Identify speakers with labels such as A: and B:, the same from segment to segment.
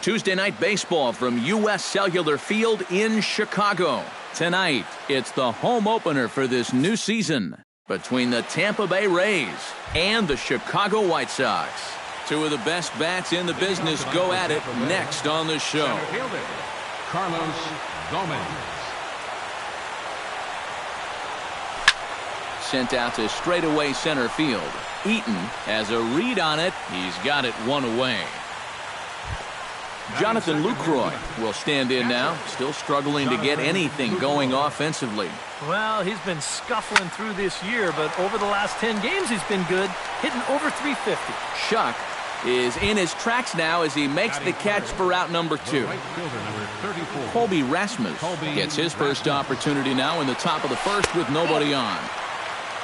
A: Tuesday night baseball from U.S. Cellular Field in Chicago. Tonight, it's the home opener for this new season between the Tampa Bay Rays and the Chicago White Sox. Two of the best bats in the business go at it next on the show.
B: Center fielder, Carlos Gomez.
A: Sent out to straightaway center field. Eaton has a read on it. He's got it one away. Jonathan Lucroy will stand in now, still struggling to get anything going offensively.
C: Well, he's been scuffling through this year, but over the last 10 games he's been good, hitting over 350.
A: Shuck is in his tracks now as he makes the catch for out number 2. Colby Rasmus gets his first opportunity now in the top of the first with nobody on.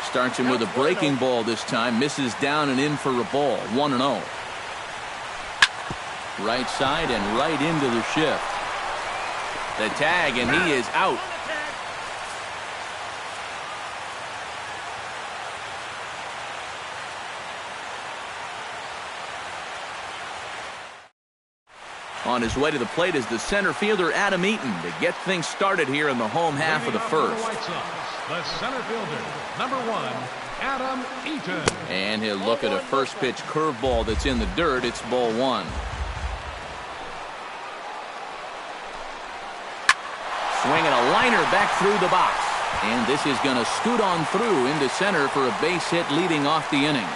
A: Starts him with a breaking ball this time, misses down and in for a ball, 1-0. Right side and right into the shift. The tag, and he is out. On his way to the plate is the center fielder Adam Eaton to get things started here in the home half of the first.
B: The center fielder, number 1, Adam Eaton.
A: And he'll look at a first pitch curveball that's in the dirt. It's ball 1. Swinging a liner back through the box. And this is going to scoot on through into center for a base hit leading off the inning.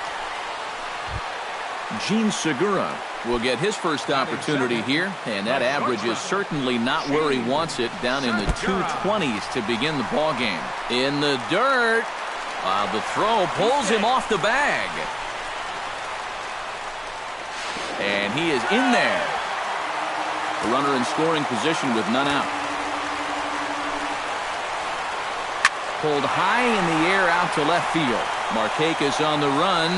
A: Gene Segura will get his first opportunity here, and that average is certainly not where he wants it, down in the 220s to begin the ball game. In the dirt. The throw pulls him off the bag. And he is in there. The runner in scoring position with none out. Pulled high in the air out to left field. Markakis on the run,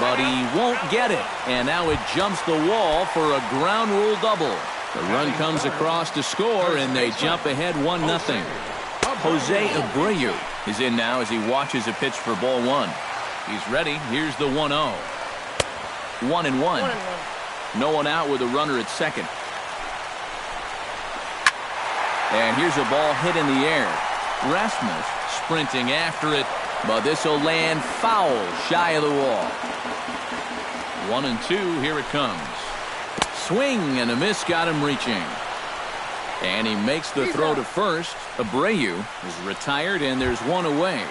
A: but he won't get it. And now it jumps the wall for a ground rule double. The run comes across to score, and they jump ahead 1-0. Jose Abreu is in now as he watches a pitch for ball 1. He's ready. Here's the 1-0. 1-1. No one out with a runner at second. And here's a ball hit in the air. Rasmus sprinting after it, but this will land foul shy of the wall. 1-2, here it comes. Swing and a miss got him reaching. And he makes the throw to first. Abreu is retired, and there's one away.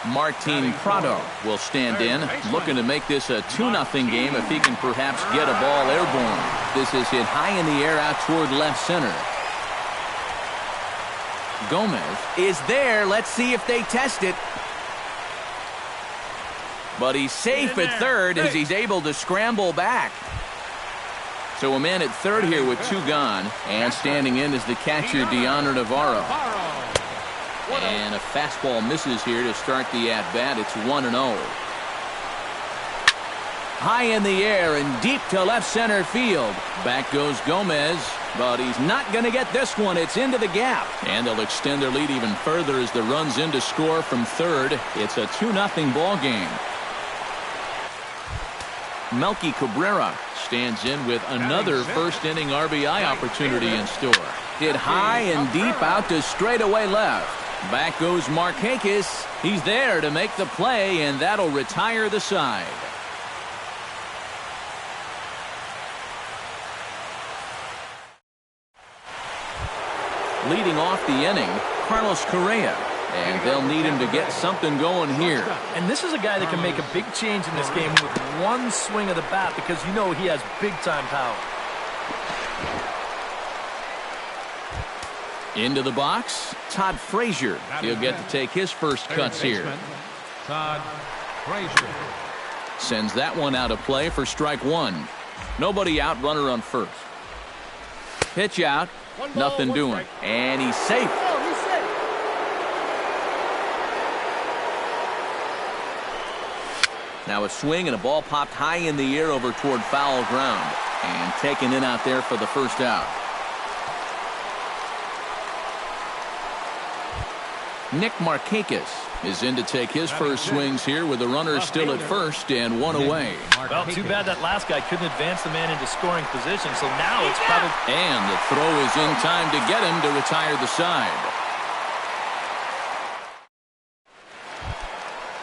A: Martin Prado will stand in, looking to make this a 2-0 game if he can perhaps get a ball airborne. This is hit high in the air out toward left center. Gomez is there. Let's see if they test it. But he's safe at third as he's able to scramble back. So a man at third here with 2 gone. And standing in is the catcher, Deandre Navarro. And a fastball misses here to start the at-bat. It's 1-0. High in the air and deep to left center field. Back goes Gomez, but he's not going to get this one. It's into the gap. And they'll extend their lead even further as the run's in to score from third. It's a 2-0 ball game. Melky Cabrera stands in with another first-inning RBI opportunity in store. Hit high and deep out to straightaway left. Back goes Markakis. He's there to make the play, and that'll retire the side. Leading off the inning, Carlos Correa. And they'll need him to get something going here.
C: And this is a guy that can make a big change in this game with one swing of the bat, because you know he has big-time power.
A: Into the box, Todd Frazier. He'll get to take his first cuts here.
B: Todd Frazier
A: sends that one out of play for strike 1. Nobody out, runner on first. Pitch out, nothing doing. And he's safe. Now a swing and a ball popped high in the air over toward foul ground. And taken in out there for the first out. Nick Markakis is in to take his first swings here with the runner still at first and one away.
C: Well, too bad that last guy couldn't advance the man into scoring position, so now it's probably...
A: And the throw is in time to get him to retire the side.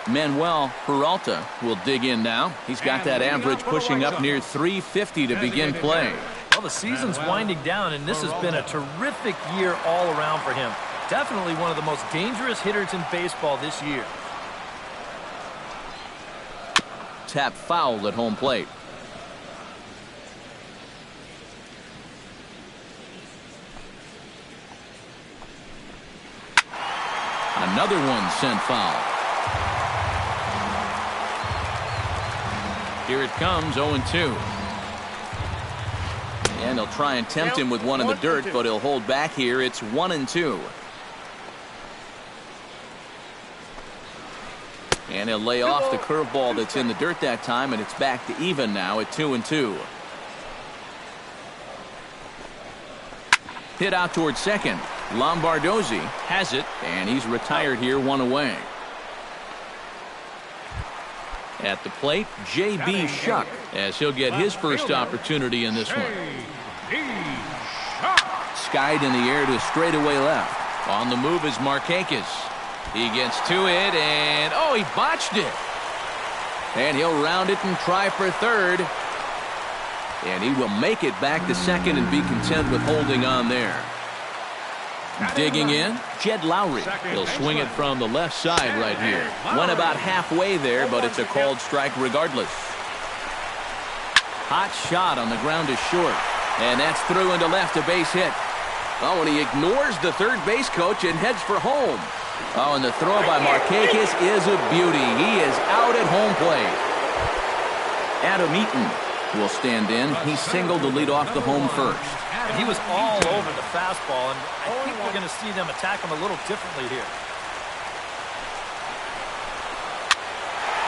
A: Manuel Peralta will dig in now. He's got that average pushing up near 350 to begin play.
C: Well, the season's winding down, and this has been a terrific year all around for him. Definitely one of the most dangerous hitters in baseball this year.
A: Tap foul at home plate. Another one sent foul. Here it comes, 0-2. And he'll try and tempt him with one in the dirt, but he'll hold back here. It's 1-2. And he'll lay off the curveball that's in the dirt that time, and it's back to even now at 2-2. Hit out towards second. Lombardozzi has it, and he's retired here, one away. At the plate, J.B. Shuck, as he'll get his first opportunity in this one. Skied in the air to straightaway left. On the move is Markakis. He gets to it, and oh, he botched it. And he'll round it and try for third. And he will make it back to second and be content with holding on there. Digging in, Jed Lowry. He'll swing it from the left side right here. Went about halfway there, but it's a called strike regardless. Hot shot on the ground is short. And that's through into left, a base hit. Oh, and he ignores the third base coach and heads for home. Oh, and the throw by Markakis is a beauty. He is out at home plate. Adam Eaton will stand in. He singled to lead off the home first.
C: And he was all over the fastball, and I think we're going to see them attack him a little differently here.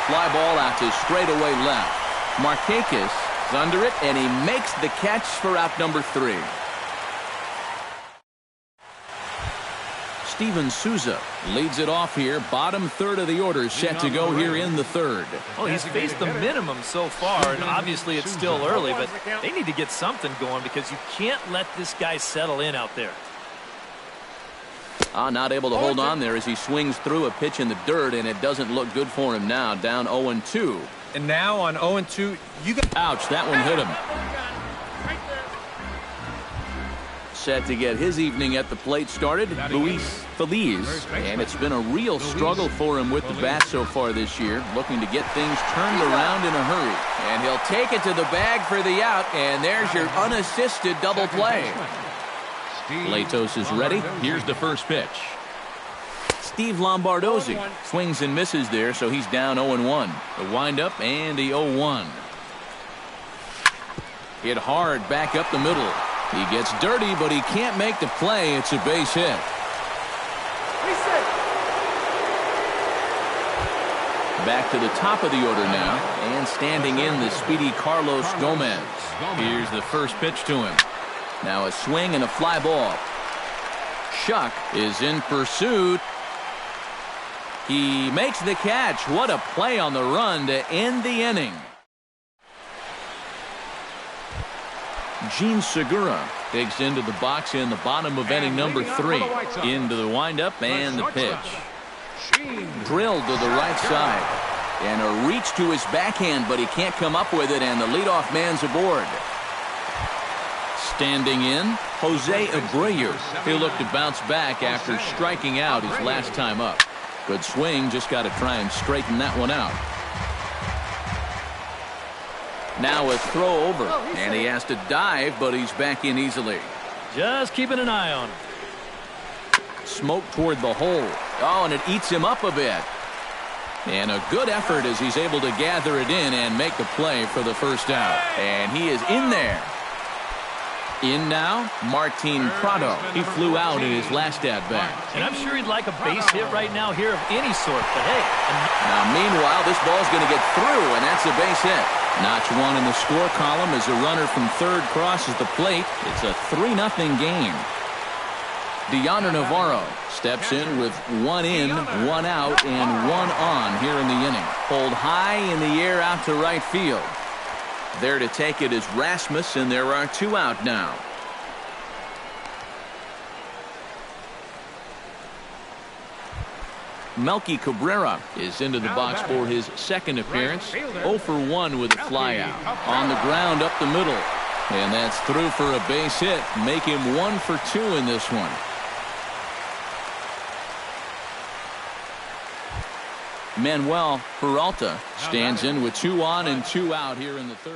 A: Fly ball out to straightaway left. Markakis is under it, and he makes the catch for out number 3. Steven Souza leads it off here. Bottom third of the order set to go here in the third.
C: Well, he's faced the minimum so far, and obviously it's still early, but they need to get something going because you can't let this guy settle in out there.
A: Not able to hold on there as he swings through a pitch in the dirt, and it doesn't look good for him now. Down 0-2.
D: And now on 0-2, you got...
A: Ouch, that one hit him. Set to get his evening at the plate started, Luis Feliz, and it's been a real struggle for him with the bat so far this year, looking to get things turned around in a hurry. And he'll take it to the bag for the out, and there's your unassisted double play. Latos is ready. Here's the first pitch. Steve Lombardozzi swings and misses there, so he's down 0-1. The windup and the 0-1. Hit hard back up the middle. He gets dirty, but he can't make the play. It's a base hit. Back to the top of the order now, and standing in the speedy Carlos Gomez. Here's the first pitch to him. Now a swing and a fly ball. Shuck is in pursuit. He makes the catch. What a play on the run to end the inning. Gene Segura digs into the box in the bottom of inning number 3. Into the windup and the pitch. Drilled to the right side. And a reach to his backhand, but he can't come up with it, and the leadoff man's aboard. Standing in, Jose Abreu. He'll look to bounce back after striking out his last time up. Good swing, just got to try and straighten that one out. Now a throw over, and he has to dive, but he's back in easily.
C: Just keeping an eye on him.
A: Smoke toward the hole. Oh, and it eats him up a bit. And a good effort as he's able to gather it in and make the play for the first out. And he is in there. In now, Martin Prado. He flew out in his last at-bat.
C: And I'm sure he'd like a base hit right now here of any sort, but hey.
A: Now, meanwhile, this ball's going to get through, and that's a base hit. Notch one in the score column as a runner from third crosses the plate. It's a 3-0 game. Deanna Navarro steps in with 1 in, 1 out, and 1 on here in the inning. Pulled high in the air out to right field. There to take it is Rasmus, and there are 2 out now. Melky Cabrera is into the box for his 2nd appearance. 0 for 1 with a flyout. On the ground up the middle. And that's through for a base hit. Make him 1 for 2 in this one. Manuel Peralta stands in with 2 on and 2 out here in the 3rd.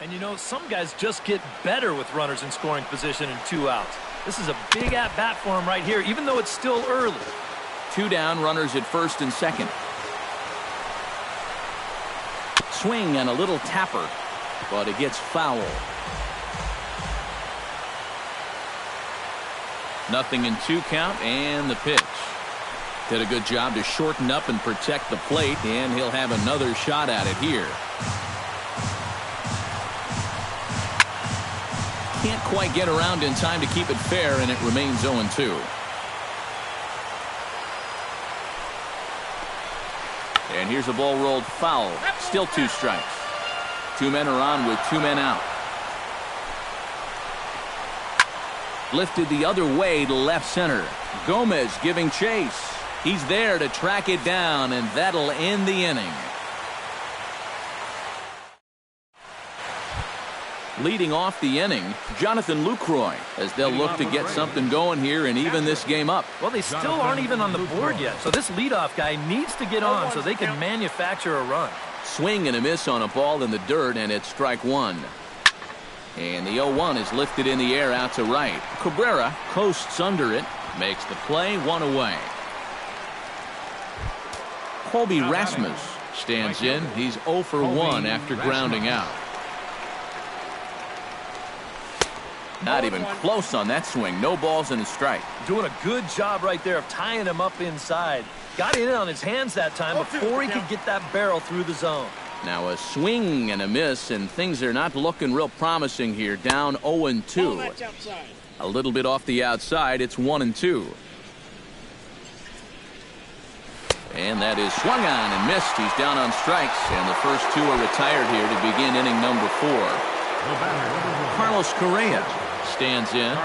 C: And you know, some guys just get better with runners in scoring position and 2 outs. This is a big at-bat for him right here, even though it's still early.
A: 2 down, runners at 1st and 2nd. Swing and a little tapper, but it gets foul. 0-2 count, and the pitch. Did a good job to shorten up and protect the plate, and he'll have another shot at it here. Can't quite get around in time to keep it fair, and it remains 0-2. And here's a ball rolled foul. Still 2 strikes. 2 men are on with 2 men out. Lifted the other way to left center. Gomez giving chase. He's there to track it down, and that'll end the inning. Leading off the inning, Jonathan Lucroy, as they'll look to get something going here and even this game up.
C: Well, they still aren't even on the board yet, so this leadoff guy needs to get on so they can manufacture a run.
A: Swing and a miss on a ball in the dirt, and it's strike 1. And the 0-1 is lifted in the air out to right. Cabrera coasts under it, makes the play, 1 away. Colby Rasmus stands in. He's 0 for 1 after grounding out. Not even close on that swing. No balls and a strike.
C: Doing a good job right there of tying him up inside. Got in on his hands that time before he could get that barrel through the zone.
A: Now a swing and a miss, and things are not looking real promising here. Down 0-2. A little bit off the outside. It's 1-2. And that is swung on and missed. He's down on strikes, and the first 2 are retired here to begin inning number 4. Carlos Correa stands in.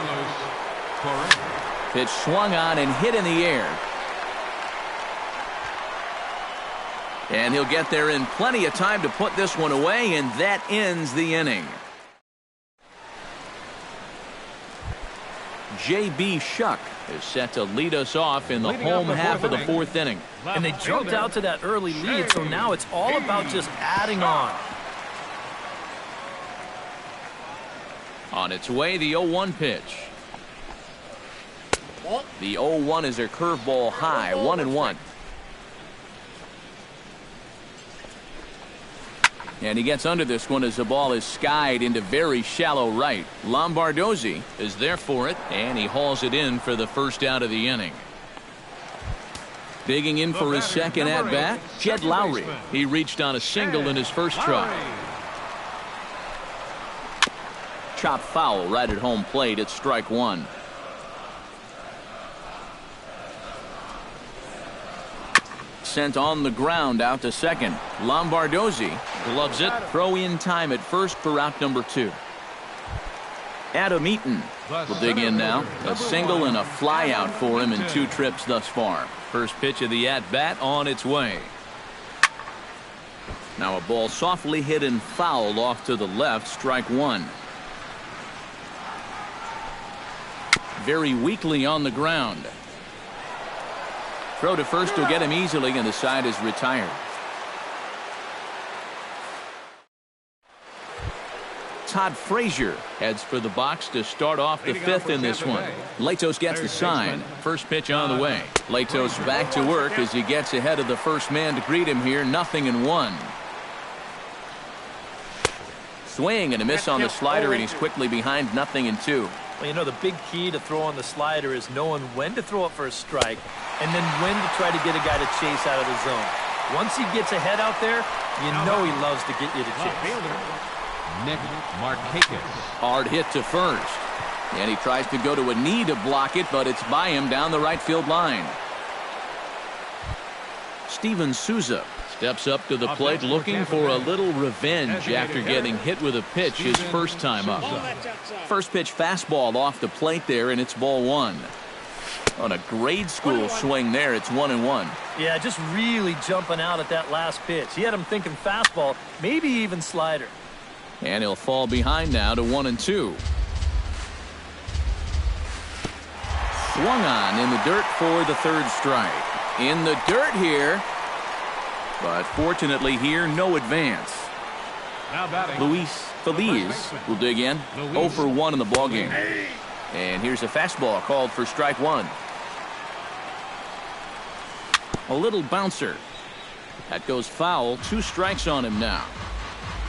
A: Pitch swung on and hit in the air. And he'll get there in plenty of time to put this one away, and that ends the inning. J.B. Shuck is set to lead us off in the home half of the 4th inning.
C: And they jumped out to that early lead, so now it's all about just adding on.
A: On its way, the 0-1 pitch. The 0-1 is a curveball high, 1-1. And he gets under this one as the ball is skied into very shallow right. Lombardozzi is there for it, and he hauls it in for the first out of the inning. Digging in for his second at-bat, Jed Lowry. He reached on a single in his first try. Chop foul right at home plate. It's strike 1. Sent on the ground out to second. Lombardozzi gloves it. Throw in time at first for out number 2. Adam Eaton will dig in now. A single and a fly out for him in 2 trips thus far. First pitch of the at-bat on its way. Now a ball softly hit and fouled off to the left. Strike 1. very weakly on the ground. Throw to first will get him easily, and the side is retired. Todd Frazier heads for the box to start off the fifth in this one. Latos gets the sign. First pitch on the way. Latos back to work as he gets ahead of the first man to greet him here. 0-1. Swing and a miss on the slider, and he's quickly behind 0-2.
C: Well, you know, the big key to throwing the slider is knowing when to throw it for a strike and then when to try to get a guy to chase out of the zone. Once he gets ahead out there, you know he loves to get you to chase.
A: Hard hit to first. And he tries to go to a knee to block it, but it's by him down the right field line. Steven Souza steps up to the plate looking for a little revenge after getting hit with a pitch his first time up. First pitch fastball off the plate there, and it's ball one. On a grade school swing there, it's 1-1.
C: Yeah, just really jumping out at that last pitch. He had him thinking fastball, maybe even slider.
A: And he'll fall behind now to 1-2. Swung on in the dirt for the third strike. In the dirt here. But fortunately here, no advance. Luis Feliz will dig in. 0 for 1 in the ballgame. And here's a fastball called for strike one. A little bouncer. That goes foul. 2 strikes on him now.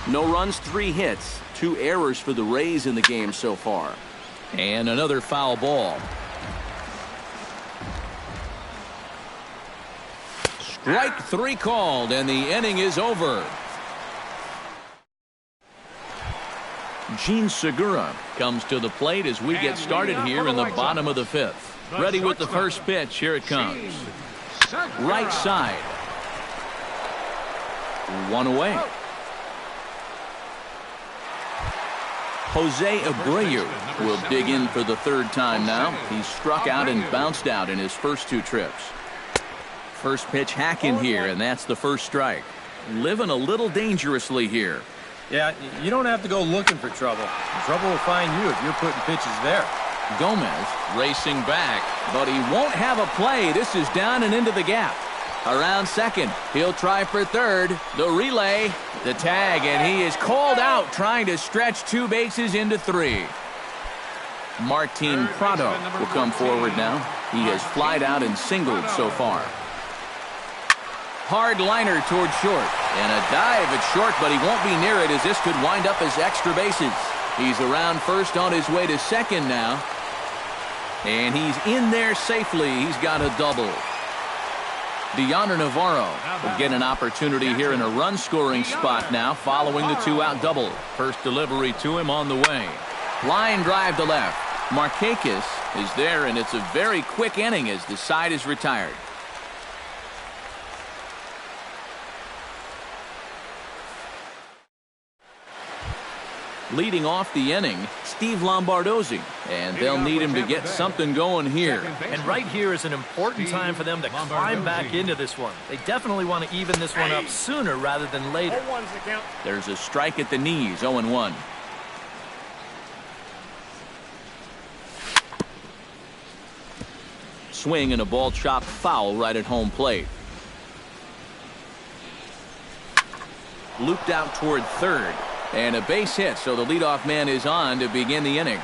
A: No runs, 3 hits, 2 errors for the Rays in the game so far. And another foul ball. Strike 3 called, and the inning is over. Gene Segura comes to the plate as we get started here in the bottom of the 5th. Ready with the first pitch. Here it comes. Right side. 1 away. Jose Abreu will dig in for the 3rd time now. He's struck out and bounced out in his first 2 trips. First pitch hacking here, and that's the first strike. Living a little dangerously here.
D: Yeah, you don't have to go looking for trouble. Trouble will find you if you're putting pitches there.
A: Gomez racing back, but he won't have a play. This is down and into the gap. Around second, he'll try for third. The relay, the tag, and he is called out trying to stretch 2 bases into 3. Martin Prado will come forward now. He has flied out and singled so far. Hard liner toward short, and a dive at short, but he won't be near it as this could wind up as extra bases. He's around first on his way to second now, and he's in there safely. He's got a double. Deoner Navarro will get an opportunity here in a run-scoring spot now following the 2-out double. First delivery to him on the way. Line drive to left. Markakis is there, and it's a very quick inning as the side is retired. Leading off the inning, Steve Lombardozzi, and they'll need him to get something going here.
C: And right here is an important time for them to climb back into this one. They definitely want to even this one up sooner rather than later.
A: There's a strike at the knees, 0-1. Swing and a ball chopped foul right at home plate. Looped out toward third. And a base hit, so the leadoff man is on to begin the inning.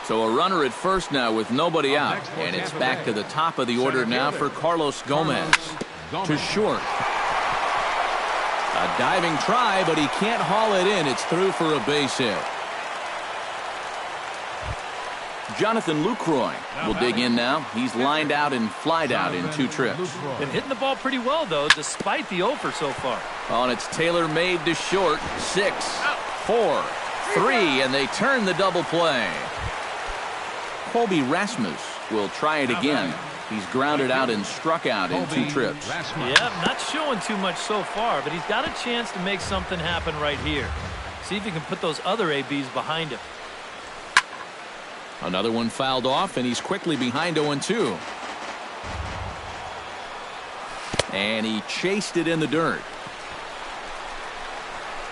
A: So a runner at first now with nobody out. And it's back to the top of the order now for Carlos Gomez. To short. A diving try, but he can't haul it in. It's through for a base hit. Jonathan Lucroy will dig in now. He's lined out and flied out in 2 trips.
C: Been hitting the ball pretty well, though, despite the offer so far.
A: On its tailor-made to short. 6, 4, 3, and they turn the double play. Colby Rasmus will try it again. He's grounded out and struck out in 2 trips.
C: Yeah, not showing too much so far, but he's got a chance to make something happen right here. See if he can put those other ABs behind him.
A: Another one fouled off, and he's quickly behind 0-2. And he chased it in the dirt.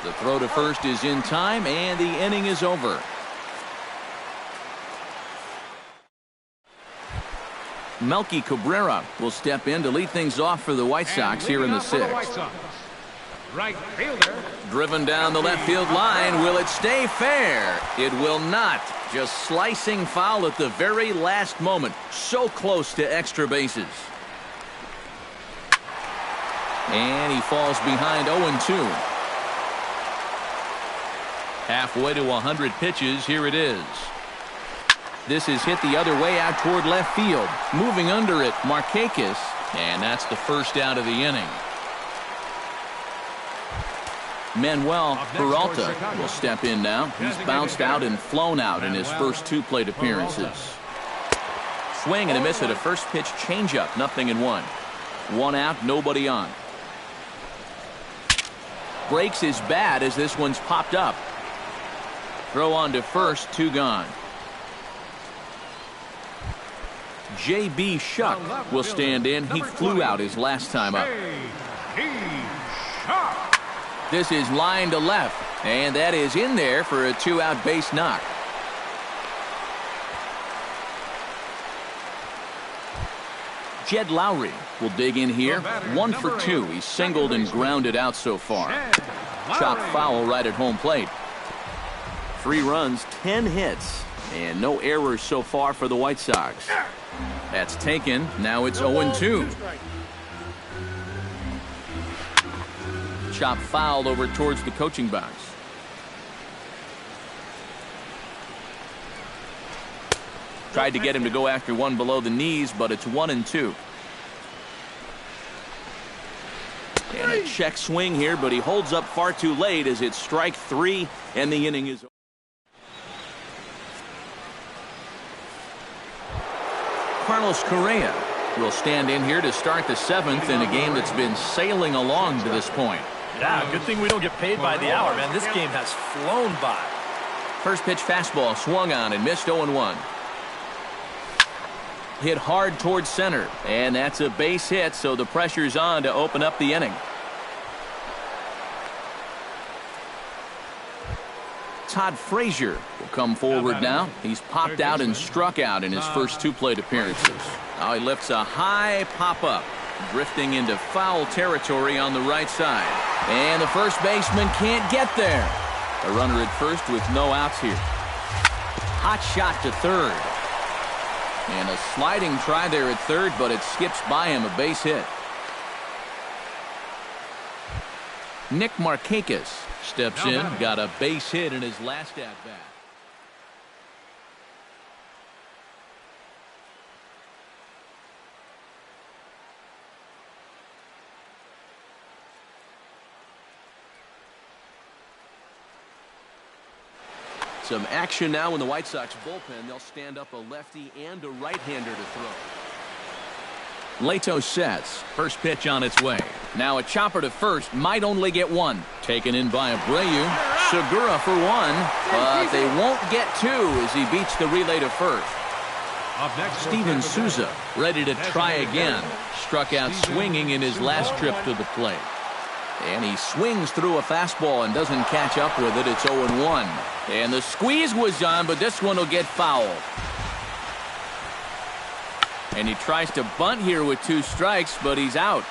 A: The throw to first is in time, and the inning is over. Melky Cabrera will step in to lead things off for the White Sox here in the sixth.
B: Right fielder.
A: Driven down the left field line. Will it stay fair? It will not. Just slicing foul at the very last moment. So close to extra bases. And he falls behind 0-2. Halfway to 100 pitches. Here it is. This is hit the other way out toward left field. Moving under it, Markakis. And that's the first out of the inning. Manuel Peralta will step in now. He's bounced out and flown out in his first two plate appearances. Swing and a miss at a first pitch changeup. 0-1. One out, nobody on. Breaks his bat as this one's popped up. Throw on to first, 2 gone. J.B. Shuck will stand in. He flew out his last time up. This is line to left, and that is in there for a 2-out base knock. Jed Lowry will dig in here. 1 for 2. He's singled and grounded out so far. Chopped foul right at home plate. 3 runs, 10 hits, and no errors so far for the White Sox. That's taken. Now it's 0-2. Chop foul over towards the coaching box. Tried to get him to go after one below the knees, but it's 1-2. And a check swing here, but he holds up far too late as it's strike 3, and the inning is over. Carlos Correa will stand in here to start the 7th in a game that's been sailing along to this point.
C: Yeah, good thing we don't get paid by the hour, man. This game has flown by.
A: First pitch fastball swung on and missed. 0-1. Hit hard towards center, and that's a base hit, so the pressure's on to open up the inning. Todd Frazier will come forward now. He's popped out and struck out in his first 2 plate appearances. Now he lifts a high pop-up, drifting into foul territory on the right side. And the first baseman can't get there. A runner at first with no outs here. Hot shot to third. And a sliding try there at third, but it skips by him, a base hit. Nick Markakis steps in, got a base hit in his last at-bat. Some action now in the White Sox bullpen. They'll stand up a lefty and a right-hander to throw. Leto sets. First pitch on its way. Now a chopper to first. Might only get 1. Taken in by Abreu. Segura for 1. But they won't get 2 as he beats the relay to first. Steven Souza ready to try again. Struck out swinging in his last trip to the plate. And he swings through a fastball and doesn't catch up with it. It's 0-1. And the squeeze was on, but this one will get fouled. And he tries to bunt here with 2 strikes, but he's out.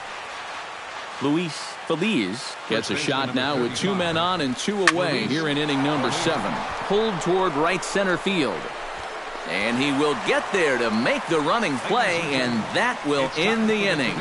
A: Luis Feliz gets a shot now with 2 men on and 2 away here in inning number 7. Pulled toward right center field. And he will get there to make the running play, and that will end the inning.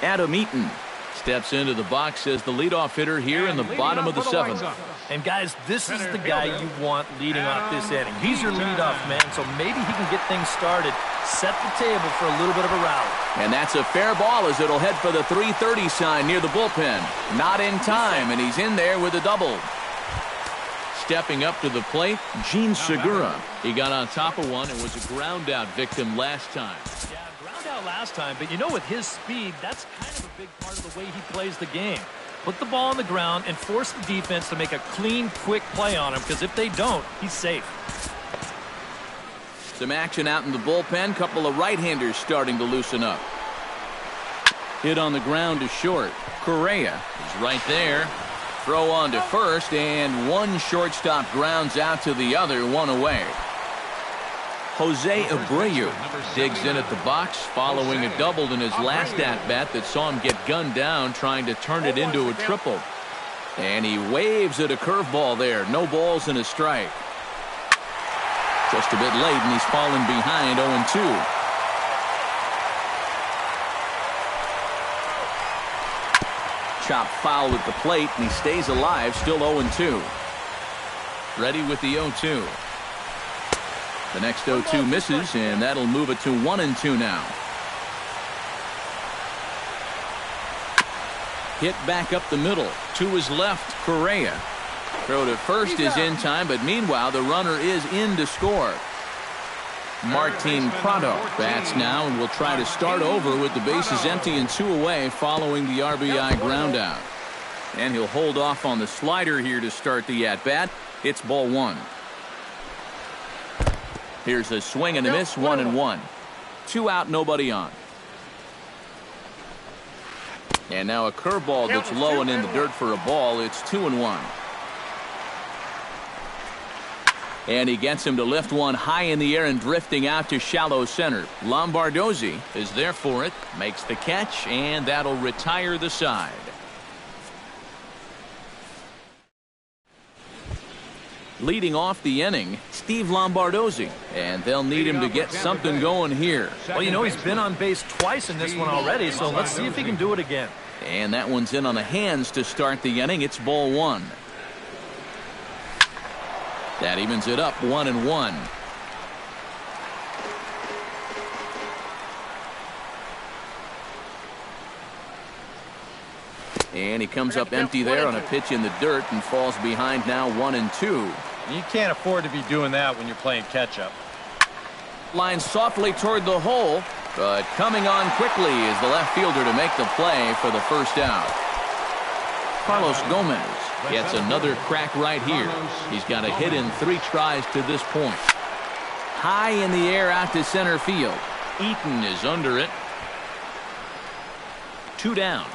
A: Adam Eaton steps into the box as the leadoff hitter here in the bottom of the 7th.
C: And guys, this is the guy you want leading off this inning. He's your leadoff man, so maybe he can get things started, set the table for a little bit of a rally.
A: And that's a fair ball as it'll head for the 3:30 sign near the bullpen. Not in time, and he's in there with a double. Stepping up to the plate, Gene Segura. He got on top of one and was a ground out victim last time.
C: Yeah, ground out last time, but you know, with his speed, that's kind of a big part of the way he plays the game. Put the ball on the ground and force the defense to make a clean, quick play on him, because if they don't, he's safe.
A: Some action out in the bullpen. Couple of right-handers starting to loosen up. Hit on the ground to short. Correa is right there. Throw on to first, and one shortstop grounds out to the other, one away. Jose Abreu digs in at the box following a double in his last at-bat that saw him get gunned down trying to turn it into a triple. And he waves at a curveball there. No balls and a strike. Just a bit late, and he's fallen behind 0-2. Chop foul at the plate, and he stays alive, still 0-2. Ready with the 0-2. The next 0-2 misses, and that'll move it to 1-2 now. Hit back up the middle. To his left, Correa. Throw to first is in time, but meanwhile, the runner is in to score. Martin Prado bats now and will try to start over with the bases empty and 2 away following the RBI groundout. And he'll hold off on the slider here to start the at-bat. It's ball 1. Here's a swing and a miss, 1-1. 2 out, nobody on. And now a curveball that's low and in the dirt for a ball. It's 2-1. And he gets him to lift one high in the air and drifting out to shallow center. Lombardozzi is there for it, makes the catch, and that'll retire the side. Leading off the inning, Steve Lombardozzi, and they'll need him to get something going here.
C: Well, you know, he's been on base twice in this one already, so let's see if he can do it again.
A: And that one's in on the hands to start the inning. It's ball 1. That evens it up, 1-1. And he comes up empty there on a pitch in the dirt and falls behind now, 1-2.
D: You can't afford to be doing that when you're playing catch-up.
A: Line softly toward the hole, but coming on quickly is the left fielder to make the play for the first out. Carlos Gomez gets another crack right here. He's got a hit in 3 tries to this point. High in the air out to center field. Eaton is under it. 2 down.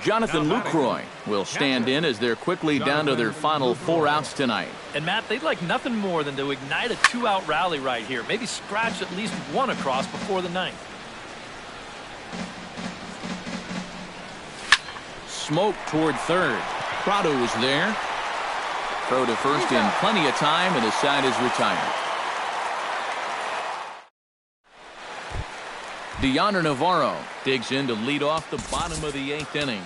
A: Jonathan Lucroy will stand in as they're quickly down to their final 4 outs tonight.
C: And Matt, they'd like nothing more than to ignite a 2-out rally right here. Maybe scratch at least 1 across before the 9th.
A: Smoke toward third. Prado is there. Throw to first in plenty of time, and the side is retired. Deoner Navarro digs in to lead off the bottom of the 8th inning.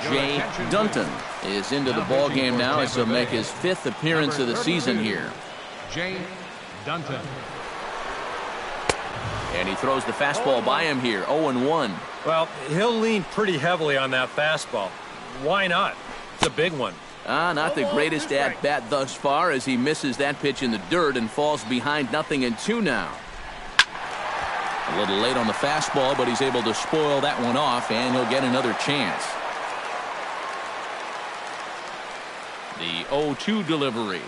A: Jay Dunton is into the ball game now as he'll make his 5th appearance of the season here.
B: Jay Dunton.
A: And he throws the fastball by him here, 0-1.
D: Well, he'll lean pretty heavily on that fastball. Why not? It's a big one.
A: Not the greatest at-bat thus far as he misses that pitch in the dirt and falls behind 0-2 now. A little late on the fastball, but he's able to spoil that one off, and he'll get another chance. The 0-2 delivery.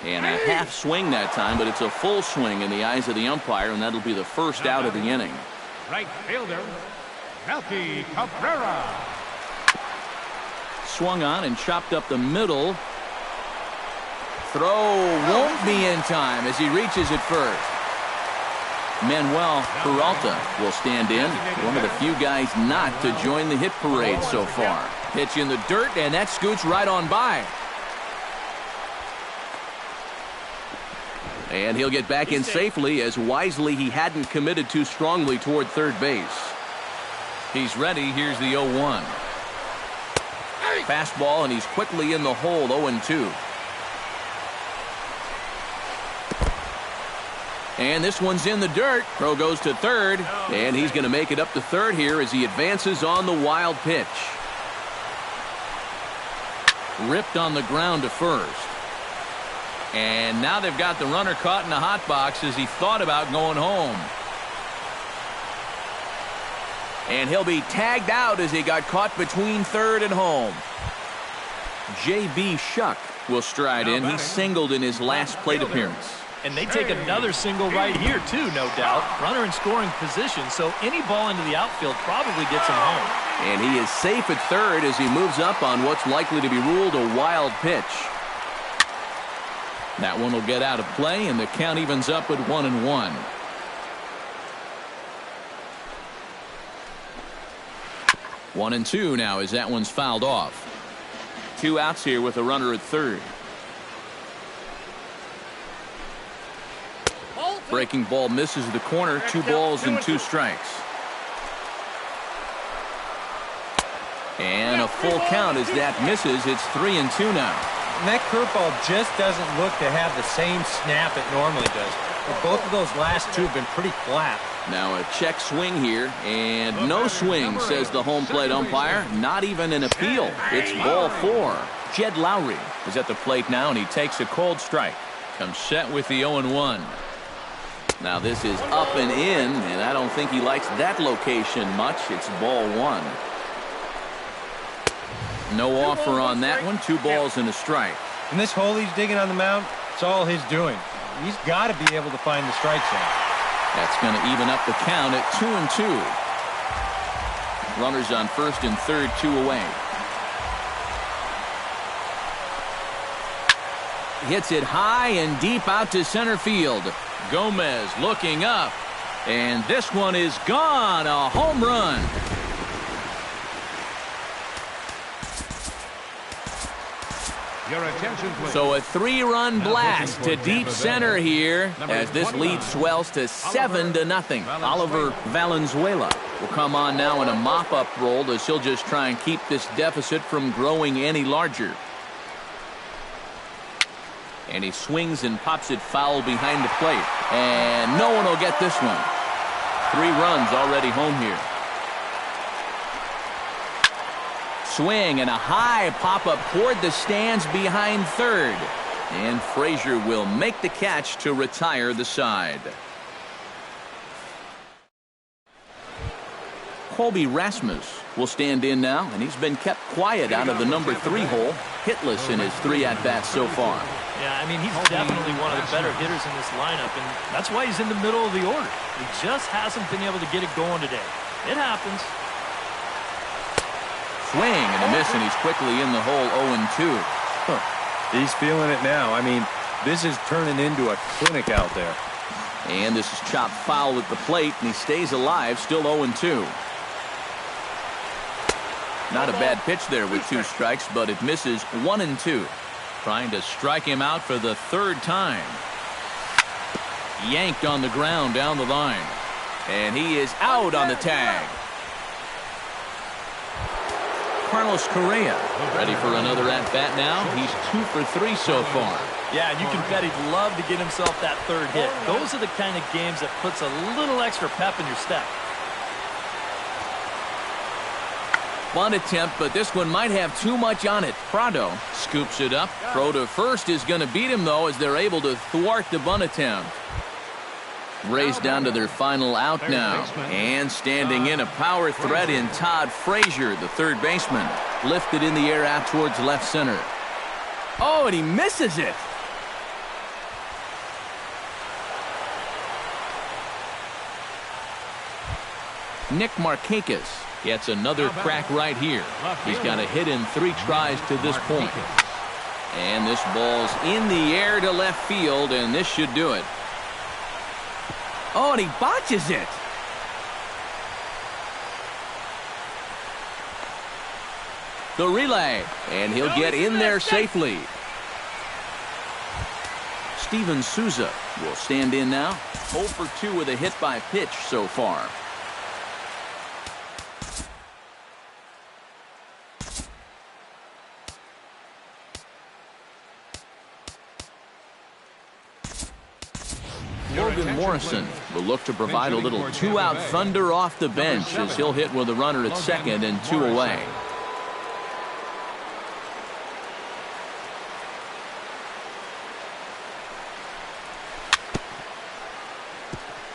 A: And a half swing that time, but it's a full swing in the eyes of the umpire, and that'll be the first out of the inning.
B: Right fielder, Melky Cabrera.
A: Swung on and chopped up the middle. Throw won't be in time as he reaches it first. Manuel Peralta will stand in, one of the few guys not to join the hit parade so far. Pitch in the dirt, and that scoots right on by. And he'll get back in safely, as wisely he hadn't committed too strongly toward third base. He's ready. Here's the 0-1. Fastball, and he's quickly in the hole, 0-2. And this one's in the dirt. Throw goes to third, and he's going to make it up to third here as he advances on the wild pitch. Ripped on the ground to first. And now they've got the runner caught in the hot box as he thought about going home. And he'll be tagged out as he got caught between third and home. J.B. Shuck will stride in. He singled in his last plate appearance.
C: And they take another single right here, too, no doubt. Runner in scoring position, so any ball into the outfield probably gets him home.
A: And he is safe at third as he moves up on what's likely to be ruled a wild pitch. That one will get out of play, and the count evens up at 1-1. One and two now as that one's fouled off. 2 outs here with a runner at third. Breaking ball misses the corner. 2 balls and 2 strikes. And a full count as that misses. It's 3-2 now.
D: And that curveball just doesn't look to have the same snap it normally does. But both of those last 2 have been pretty flat.
A: Now a check swing here, and no swing, says the home plate umpire. Not even an appeal. It's ball 4. Jed Lowry is at the plate now, and he takes a cold strike. Comes set with the 0-1. Now this is up and in, and I don't think he likes that location much. It's ball 1. No offer on that one. 2 balls and a strike.
D: And this hole he's digging on the mound, it's all his doing. He's got to be able to find the strike zone.
A: That's going to even up the count at 2-2. Runners on first and third, 2 away. Hits it high and deep out to center field. Gomez looking up, and this one is gone. A home run.
B: Your attention, please.
A: So a 3-run blast to deep center here as this lead swells to 7-0. Oliver Valenzuela will come on now in a mop-up role as he'll just try and keep this deficit from growing any larger. And he swings and pops it foul behind the plate. And no one will get this one. 3 runs already home here. Swing and a high pop-up toward the stands behind third. And Frazier will make the catch to retire the side. Colby Rasmus will stand in now, and he's been kept quiet out of the number 3 hole, hitless in his 3 at-bats so far.
C: Yeah, I mean, he's definitely one of the better hitters in this lineup, and that's why he's in the middle of the order. He just hasn't been able to get it going today. It happens.
A: Swing and a miss, and he's quickly in the hole 0-2.
D: He's feeling it now. I mean, this is turning into a clinic out there.
A: And this is chopped foul at the plate, and he stays alive, still 0-2. Not a bad pitch there with 2 strikes, but it misses 1-2. Trying to strike him out for the 3rd time. Yanked on the ground down the line. And he is out on the tag. Carlos Correa ready for another at-bat now. He's 2 for 3 so far.
C: Yeah, and you can bet he'd love to get himself that 3rd hit. Those are the kind of games that puts a little extra pep in your step.
A: Bunt attempt, but this one might have too much on it. Prado scoops it up. Throw to first is going to beat him, though, as they're able to thwart the bunt attempt. Rays down to their final out now. And standing in a power threat in Todd Frazier, the 3rd baseman. Lifted in the air out towards left center. Oh, and he misses it. Nick Markakis gets another crack right here. He's got a hit in 3 tries to this point. And this ball's in the air to left field, and this should do it. Oh, and he botches it. The relay, and he'll get in there safely. Steven Souza will stand in now. 0 for 2 with a hit by pitch so far. Logan Morrison will look to provide a little 2-out thunder off the bench as he'll hit with a runner at second and 2 away.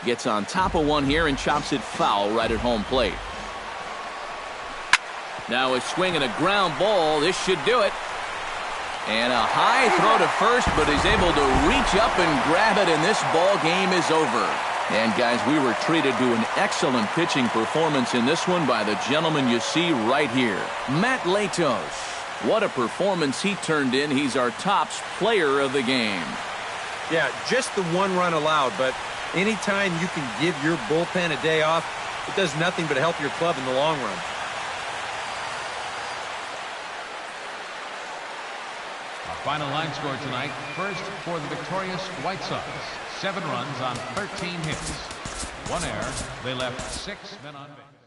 A: Gets on top of one here and chops it foul right at home plate. Now a swing and a ground ball. This should do it. And a high throw to first, but he's able to reach up and grab it, and this ball game is over. And, guys, we were treated to an excellent pitching performance in this one by the gentleman you see right here, Matt Latos. What a performance he turned in. He's our tops player of the game.
D: Yeah, just the one run allowed, but anytime you can give your bullpen a day off, it does nothing but help your club in the long run.
B: Our final line score tonight. First for the victorious White Sox. 7 runs on 13 hits. 1 error. They left 6 men on base.